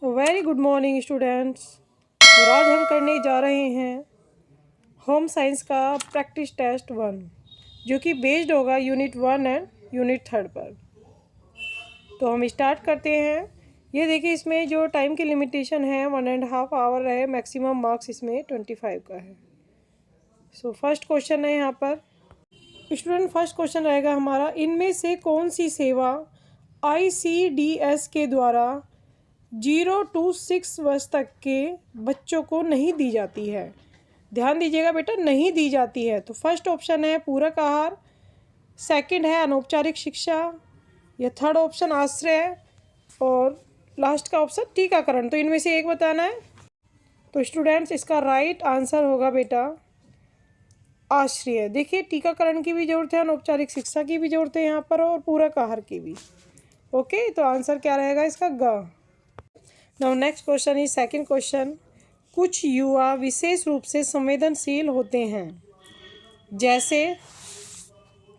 Very good morning students. और आज हम करने जा रहे हैं होम साइंस का प्रैक्टिस टेस्ट 1, जो कि बेस्ड होगा यूनिट 1 एंड यूनिट 3 पर। तो हम स्टार्ट करते हैं। ये देखिए, इसमें जो टाइम की लिमिटेशन है 1.5 आवर है, मैक्सिमम मार्क्स इसमें 25 का है। सो फर्स्ट क्वेश्चन है यहाँ पर स्टूडेंट। फर्स्ट क्वेश्चन रहेगा हमारा, इनमें से कौन सी सेवा ICDS के द्वारा 0 to 6 वर्ष तक के बच्चों को नहीं दी जाती है। ध्यान दीजिएगा बेटा, नहीं दी जाती है। तो फर्स्ट ऑप्शन है पूरक आहार, सेकंड है अनौपचारिक शिक्षा, या थर्ड ऑप्शन आश्रय, और लास्ट का ऑप्शन टीकाकरण। तो इनमें से एक बताना है। तो स्टूडेंट्स, इसका राइट आंसर होगा बेटा आश्रय। देखिए, टीकाकरण की भी ज़रूरत है, अनौपचारिक शिक्षा की भी ज़रूरत है यहाँ पर, और पूरक आहार की भी। ओके, तो आंसर क्या रहेगा इसका? ग। Now next question is second question. कुछ युवा विशेष रूप से संवेदनशील होते हैं, जैसे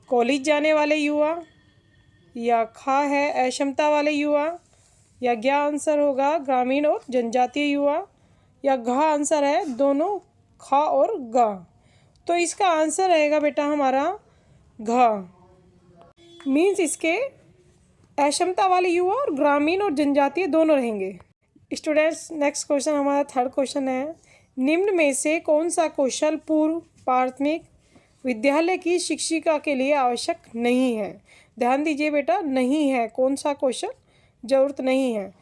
कॉलेज जाने वाले युवा, या खा है अक्षमता वाले युवा, या ज्ञा आंसर होगा ग्रामीण और जनजातीय युवा, या घ आंसर है दोनों खा और गा। तो इसका आंसर रहेगा बेटा हमारा घ। मीन्स इसके अक्षमता वाले युवा और ग्रामीण और जनजातीय दोनों रहेंगे। स्टूडेंट्स, नेक्स्ट क्वेश्चन हमारा थर्ड क्वेश्चन है, निम्न में से कौन सा कौशल पूर्व प्राथमिक विद्यालय की शिक्षिका के लिए आवश्यक नहीं है? ध्यान दीजिए बेटा, नहीं है। कौन सा कौशल जरूरत नहीं है?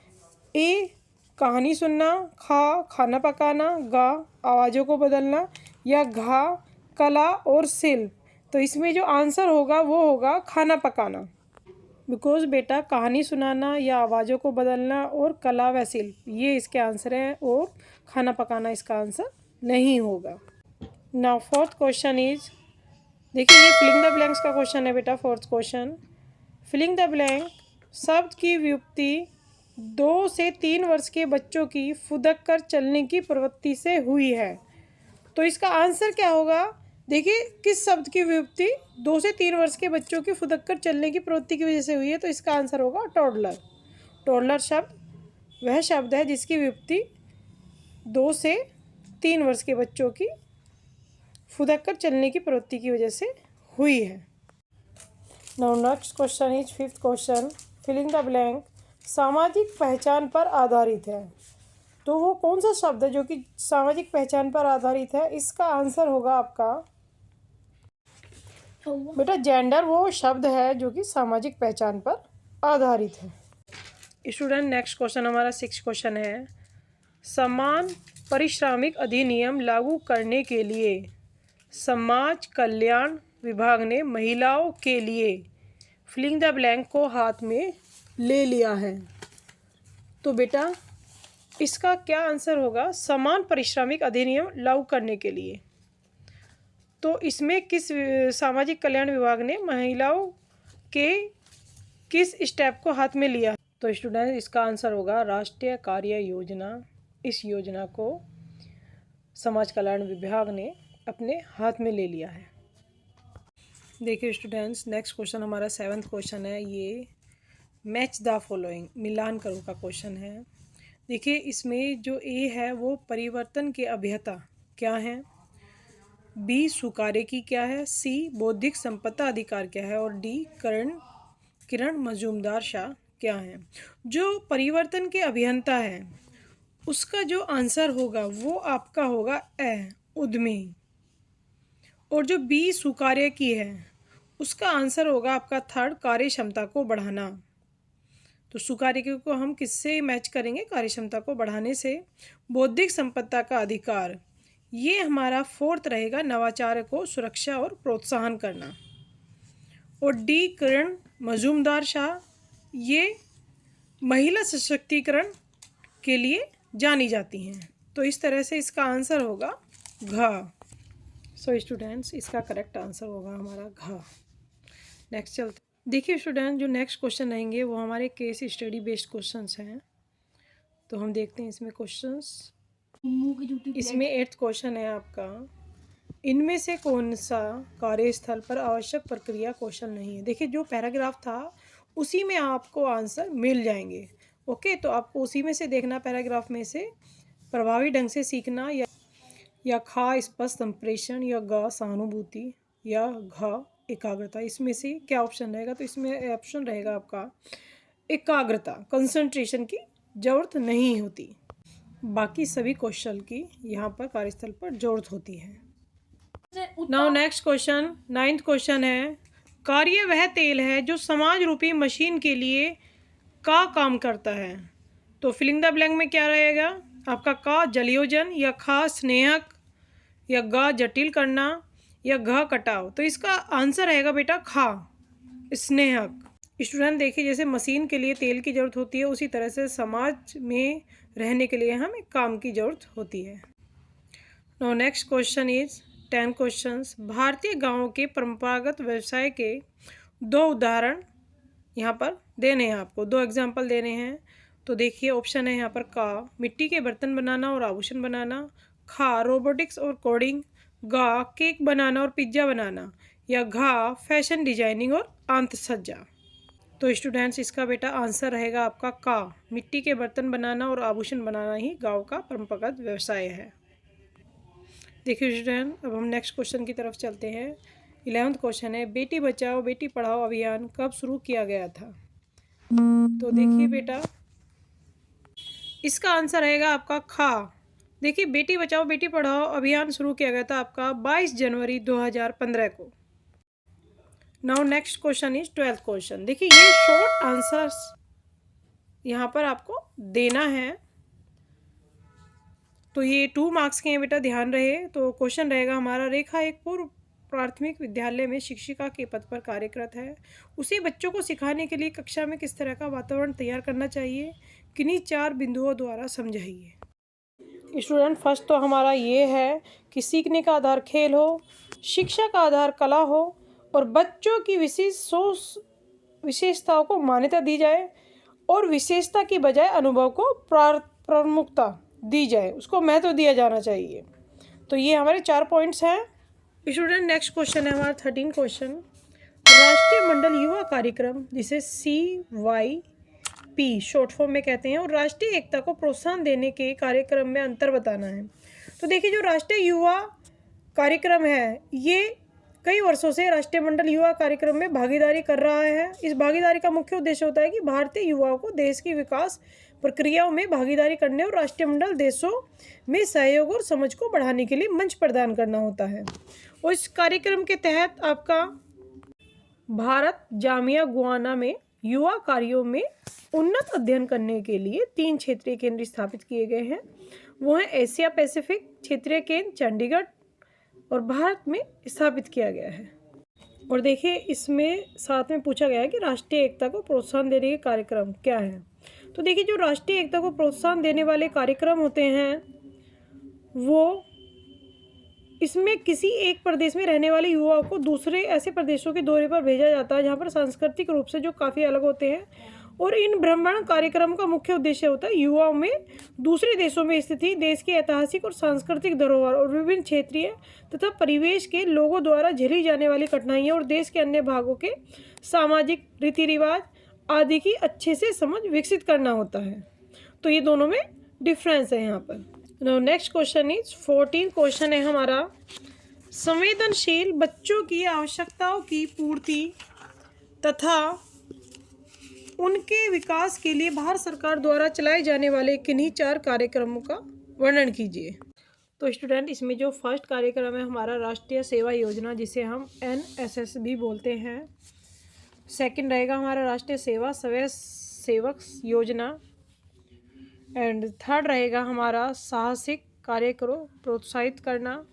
ए कहानी सुनना, खा खाना पकाना, गा आवाज़ों को बदलना, या घा कला और शिल्प। तो इसमें जो आंसर होगा वो होगा खाना पकाना। बिकॉज बेटा, कहानी सुनाना या आवाज़ों को बदलना और कला व शिल्प ये इसके आंसर हैं, और खाना पकाना इसका आंसर नहीं होगा। नाउ फोर्थ क्वेश्चन इज, देखिए ये फिलिंग द ब्लैंक्स का क्वेश्चन है बेटा। Fourth question, filling the blank शब्द की व्युत्पत्ति 2 से 3 वर्ष के बच्चों की फुदक कर चलने की प्रवृत्ति से हुई है। तो इसका आंसर क्या होगा? देखिए, किस शब्द की व्युत्पत्ति 2 से 3 वर्ष के बच्चों की फुदक कर चलने की प्रवृत्ति की वजह से हुई है? तो इसका आंसर होगा टॉडलर। टॉडलर शब्द वह शब्द है जिसकी व्युत्पत्ति 2 से 3 वर्ष के बच्चों की फुदक कर चलने की प्रवृत्ति की वजह से हुई है। Now next question is fifth question, filling the blank सामाजिक पहचान पर आधारित है। तो वो कौन सा शब्द है जो कि सामाजिक पहचान पर आधारित है? इसका आंसर होगा आपका बेटा जेंडर। वो शब्द है जो कि सामाजिक पहचान पर आधारित है। स्टूडेंट, नेक्स्ट क्वेश्चन हमारा सिक्स्थ क्वेश्चन है, समान पारिश्रमिक अधिनियम लागू करने के लिए समाज कल्याण विभाग ने महिलाओं के लिए फिलिंग द ब्लैंक को हाथ में ले लिया है। तो बेटा इसका क्या आंसर होगा? समान पारिश्रमिक अधिनियम लागू करने के लिए। तो इसमें किस सामाजिक कल्याण विभाग ने महिलाओं के किस स्टेप को हाथ में लिया? तो स्टूडेंट, इसका आंसर होगा राष्ट्रीय कार्य योजना। इस योजना को समाज कल्याण विभाग ने अपने हाथ में ले लिया है। देखिए स्टूडेंट्स, नेक्स्ट क्वेश्चन हमारा सेवन्थ क्वेश्चन है। ये मैच द फॉलोइंग, मिलान करो का क्वेश्चन है। देखिए, इसमें जो ए है वो परिवर्तन के अभियता क्या हैं, बी स्वीकार्य की क्या है, सी बौद्धिक संपदा अधिकार क्या है, और डी किरण मजूमदार शाह क्या है। जो परिवर्तन के अभियंता है उसका जो आंसर होगा वो आपका होगा ए उद्यमी, और जो बी स्वीकार्य की है उसका आंसर होगा आपका थर्ड कार्य क्षमता को बढ़ाना। तो स्वीकार्य को हम किससे मैच करेंगे? कार्य क्षमता को बढ़ाने से। बौद्धिक संपदा का अधिकार ये हमारा फोर्थ रहेगा, नवाचार को सुरक्षा और प्रोत्साहन करना। और डी किरण मजूमदार शाह ये महिला सशक्तिकरण के लिए जानी जाती हैं। तो इस तरह से इसका आंसर होगा घ। सो स्टूडेंट्स, इसका करेक्ट आंसर होगा हमारा घ। नेक्स्ट चलते। देखिए स्टूडेंट, जो नेक्स्ट क्वेश्चन रहेंगे वो हमारे केस स्टडी बेस्ड क्वेश्चंस हैं। तो हम देखते हैं इसमें क्वेश्चंस। इसमें 8th क्वेश्चन है आपका, इनमें से कौन सा कार्यस्थल पर आवश्यक प्रक्रिया कौशल नहीं है? देखिए, जो पैराग्राफ था उसी में आपको आंसर मिल जाएंगे, ओके, तो आपको उसी में से देखना, पैराग्राफ में से प्रभावी ढंग से सीखना, या खा स्पष्ट संप्रेषण, या ग सहानुभूति, या घ एकाग्रता। इसमें से क्या ऑप्शन रहेगा? तो इसमें ऑप्शन रहेगा आपका एकाग्रता, कंसंट्रेशन की जरूरत नहीं होती, बाकी सभी कौशल की यहाँ पर कार्यस्थल पर जरूरत होती है। Now next question, 9th question है, कार्य वह तेल है जो समाज रूपी मशीन के लिए का काम करता है। तो फिलिंग द ब्लैंक में क्या रहेगा आपका? का जलयोजन, या खा स्नेहक, या ग जटिल करना, या घ कटाव। तो इसका आंसर रहेगा बेटा खा स्नेहक। स्टूडेंट देखिए, जैसे मशीन के लिए तेल की ज़रूरत होती है, उसी तरह से समाज में रहने के लिए हमें काम की ज़रूरत होती है। Now next question is 10 questions. भारतीय गांवों के परंपरागत व्यवसाय के 2 उदाहरण यहाँ पर देने हैं आपको, 2 एग्जाम्पल देने हैं। तो देखिए ऑप्शन है यहाँ पर का मिट्टी के बर्तन बनाना और आभूषण बनाना, खा रोबोटिक्स और कोडिंग, गा केक बनाना और पिज्ज़ा बनाना, या घा फैशन डिजाइनिंग और आंतसज्जा। तो स्टूडेंट्स इसका बेटा आंसर रहेगा आपका का मिट्टी के बर्तन बनाना और आभूषण बनाना ही गांव का परंपरागत व्यवसाय है। देखिए स्टूडेंट, अब हम नेक्स्ट क्वेश्चन की तरफ चलते हैं। 11th क्वेश्चन है, बेटी बचाओ बेटी पढ़ाओ अभियान कब शुरू किया गया था? तो देखिए बेटा, इसका आंसर रहेगा आपका खा। देखिए, बेटी बचाओ बेटी पढ़ाओ अभियान शुरू किया गया था आपका 22 जनवरी 2015 को। Now next question is 12th question. देखिए, ये शॉर्ट आंसर्स यहाँ पर आपको देना है, तो ये 2 मार्क्स के हैं बेटा, ध्यान रहे। तो क्वेश्चन रहेगा हमारा, रेखा एक पूर्व प्राथमिक विद्यालय में शिक्षिका के पद पर कार्यरत है, उसे बच्चों को सिखाने के लिए कक्षा में किस तरह का वातावरण तैयार करना चाहिए, किन्हीं 4 बिंदुओं द्वारा समझाइए। स्टूडेंट फर्स्ट तो हमारा ये है कि सीखने का आधार खेल हो, शिक्षा का आधार कला हो, और बच्चों की विशेषताओं को मान्यता दी जाए, और विशेषता की बजाय अनुभव को प्रमुखता दी जाए, उसको महत्व दिया जाना चाहिए। तो ये हमारे 4 पॉइंट्स हैं। स्टूडेंट नेक्स्ट क्वेश्चन है हमारा 13 क्वेश्चन। राष्ट्रीय मंडल युवा कार्यक्रम, जिसे CYP शॉर्ट फॉर्म में कहते हैं, और राष्ट्रीय एकता को प्रोत्साहन देने के कार्यक्रम में अंतर बताना है। तो देखिए, जो राष्ट्रीय युवा कार्यक्रम है, ये कई वर्षों से राष्ट्रीय मंडल युवा कार्यक्रम में भागीदारी कर रहा है। इस भागीदारी का मुख्य उद्देश्य होता है कि भारतीय युवाओं को देश की विकास प्रक्रियाओं में भागीदारी करने और राष्ट्रीय मंडल देशों में सहयोग और समझ को बढ़ाने के लिए मंच प्रदान करना होता है। और इस कार्यक्रम के तहत आपका भारत जामिया गुआना में युवा कार्यों में उन्नत अध्ययन करने के लिए 3 क्षेत्रीय केंद्र स्थापित किए गए हैं। वो हैं एशिया पैसिफिक क्षेत्रीय केंद्र चंडीगढ़ और भारत में स्थापित किया गया है। और देखिए, इसमें साथ में पूछा गया है कि राष्ट्रीय एकता को प्रोत्साहन देने के कार्यक्रम क्या हैं। तो देखिए, जो राष्ट्रीय एकता को प्रोत्साहन देने वाले कार्यक्रम होते हैं, वो इसमें किसी एक प्रदेश में रहने वाले युवाओं को दूसरे ऐसे प्रदेशों के दौरे पर भेजा जाता है जहाँ पर सांस्कृतिक रूप से जो काफ़ी अलग होते हैं। और इन भ्रमण कार्यक्रम का मुख्य उद्देश्य होता है युवाओं में दूसरे देशों में स्थिति देश की ऐतिहासिक और सांस्कृतिक धरोहर और विभिन्न क्षेत्रीय तथा परिवेश के लोगों द्वारा झेली जाने वाली कठिनाइयों और देश के अन्य भागों के सामाजिक रीति रिवाज आदि की अच्छे से समझ विकसित करना होता है। तो ये दोनों में डिफरेंस है यहाँ पर। नेक्स्ट क्वेश्चन इज 14 क्वेश्चन है हमारा, संवेदनशील बच्चों की आवश्यकताओं की पूर्ति तथा उनके विकास के लिए भारत सरकार द्वारा चलाए जाने वाले किन्हीं 4 कार्यक्रमों का वर्णन कीजिए। तो स्टूडेंट, इसमें जो फर्स्ट कार्यक्रम है हमारा राष्ट्रीय सेवा योजना, जिसे हम NSS भी बोलते हैं। सेकंड रहेगा हमारा राष्ट्रीय सेवा स्वयं सेवक योजना। एंड थर्ड रहेगा हमारा साहसिक कार्य को प्रोत्साहित करना।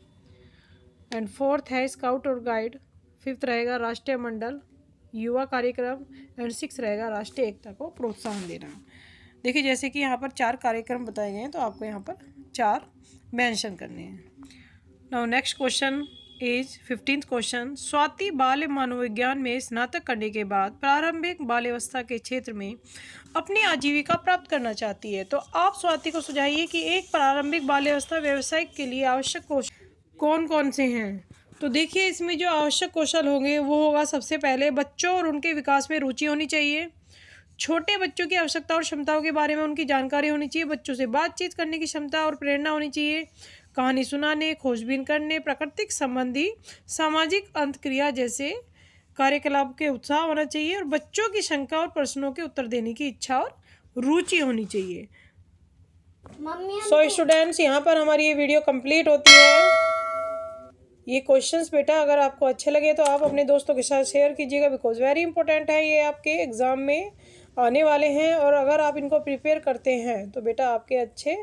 एंड फोर्थ है स्काउट और गाइड। फिफ्थ रहेगा राष्ट्रीय मंडल युवा कार्यक्रम। एंड 6 रहेगा राष्ट्रीय एकता को प्रोत्साहन देना। देखिए, जैसे कि यहाँ पर 4 कार्यक्रम बताए गए हैं, तो आपको यहाँ पर 4 मेंशन करने हैं। Now next question is 15th question. Swati बाल मनोविज्ञान में स्नातक करने के बाद प्रारंभिक बाल्यावस्था के क्षेत्र में अपनी आजीविका प्राप्त करना चाहती है। तो आप स्वाति को सुझाइए कि एक प्रारंभिक बाल्यावस्था व्यवसाय के लिए आवश्यक कौशल कौन कौन से हैं। तो देखिए, इसमें जो आवश्यक कौशल होंगे वो होगा, सबसे पहले बच्चों और उनके विकास में रुचि होनी चाहिए। छोटे बच्चों की आवश्यकता और क्षमताओं के बारे में उनकी जानकारी होनी चाहिए। बच्चों से बातचीत करने की क्षमता और प्रेरणा होनी चाहिए। कहानी सुनाने, खोजबीन करने, प्राकृतिक संबंधी, सामाजिक अंतक्रिया जैसे कार्यकलाप के उत्साह होना चाहिए और बच्चों की शंका और प्रश्नों के उत्तर देने की इच्छा और रुचि होनी चाहिए। सो स्टूडेंट्स, यहाँ पर हमारी ये वीडियो कंप्लीट होती है। ये क्वेश्चंस बेटा अगर आपको अच्छे लगे तो आप अपने दोस्तों के साथ शेयर कीजिएगा, बिकॉज वेरी इंपॉर्टेंट है, ये आपके एग्ज़ाम में आने वाले हैं। और अगर आप इनको प्रिपेयर करते हैं तो बेटा आपके अच्छे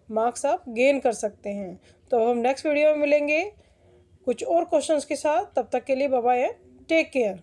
मार्क्स आप गेन कर सकते हैं। तो हम नेक्स्ट वीडियो में मिलेंगे कुछ और क्वेश्चंस के साथ। तब तक के लिए bye bye and take care.